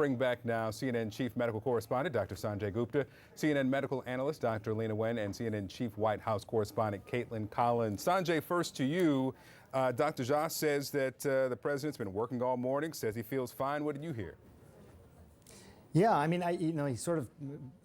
bring back now CNN Chief Medical Correspondent Dr. Sanjay Gupta, CNN Medical Analyst Dr. Leana Wen, and CNN Chief White House Correspondent Caitlin Collins. Sanjay, first to you. Dr. Josh says that the president's been working all morning, says he feels fine. What did you hear? Yeah, I mean, he's sort of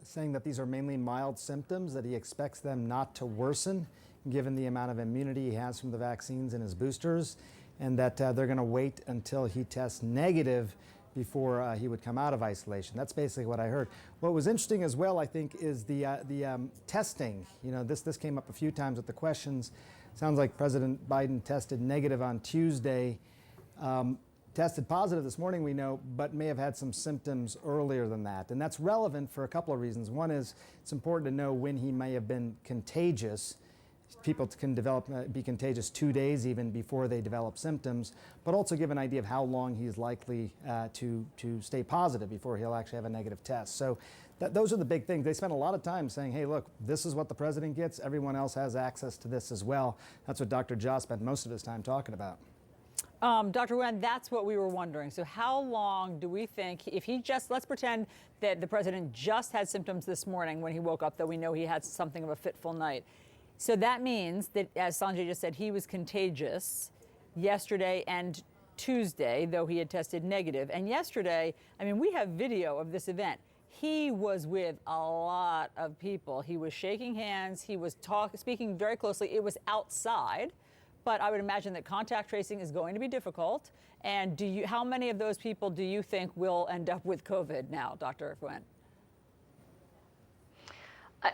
saying that these are mainly mild symptoms, that he expects them not to worsen given the amount of immunity he has from the vaccines and his boosters, and that they're going to wait until he tests negative before he would come out of isolation. That's basically what I heard. What was interesting as well, I think, is the testing. You know, this came up a few times with the questions. Sounds like President Biden tested negative on Tuesday. Tested positive this morning, we know, but may have had some symptoms earlier than that. And that's relevant for a couple of reasons. One is it's important to know when he may have been contagious. People can be contagious 2 days even before they develop symptoms, but also give an idea of how long he's likely to stay positive before he'll actually have a negative test. So those are the big things. They spent a lot of time saying, hey, look, this is what the president gets. Everyone else has access to this as well. That's what Dr. Josh spent most of his time talking about. Dr. Wen, that's what we were wondering. So how long do we think, if he just, let's pretend that the president just had symptoms this morning when he woke up, though we know he had something of a fitful night. So that means that, as Sanjay just said, he was contagious yesterday and Tuesday, though he had tested negative. And yesterday, I mean, we have video of this event. He was with a lot of people. He was shaking hands. He was speaking very closely. It was outside. But I would imagine that contact tracing is going to be difficult. And how many of those people do you think will end up with COVID now, Dr. Wen?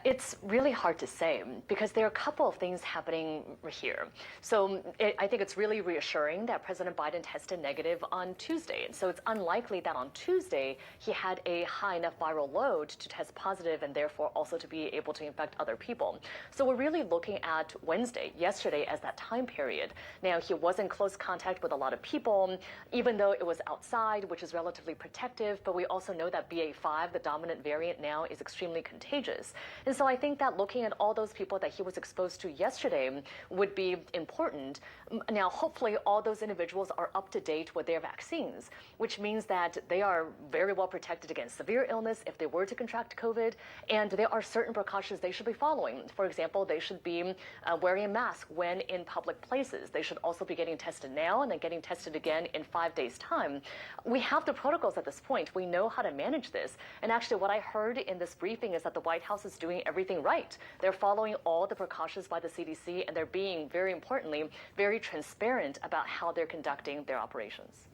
It's really hard to say because there are a couple of things happening here. So I think it's really reassuring that President Biden tested negative on Tuesday. And so it's unlikely that on Tuesday he had a high enough viral load to test positive and therefore also to be able to infect other people. So we're really looking at Wednesday, yesterday, as that time period. Now, he was in close contact with a lot of people, even though it was outside, which is relatively protective. But we also know that BA.5, the dominant variant now, is extremely contagious. And so I think that looking at all those people that he was exposed to yesterday would be important. Now, hopefully, all those individuals are up to date with their vaccines, which means that they are very well protected against severe illness if they were to contract COVID. And there are certain precautions they should be following. For example, they should be wearing a mask when in public places. They should also be getting tested now and then getting tested again in 5 days' time. We have the protocols at this point. We know how to manage this. And actually, what I heard in this briefing is that the White House is doing everything right. They're following all the precautions by the CDC, and they're being, very importantly, very transparent about how they're conducting their operations.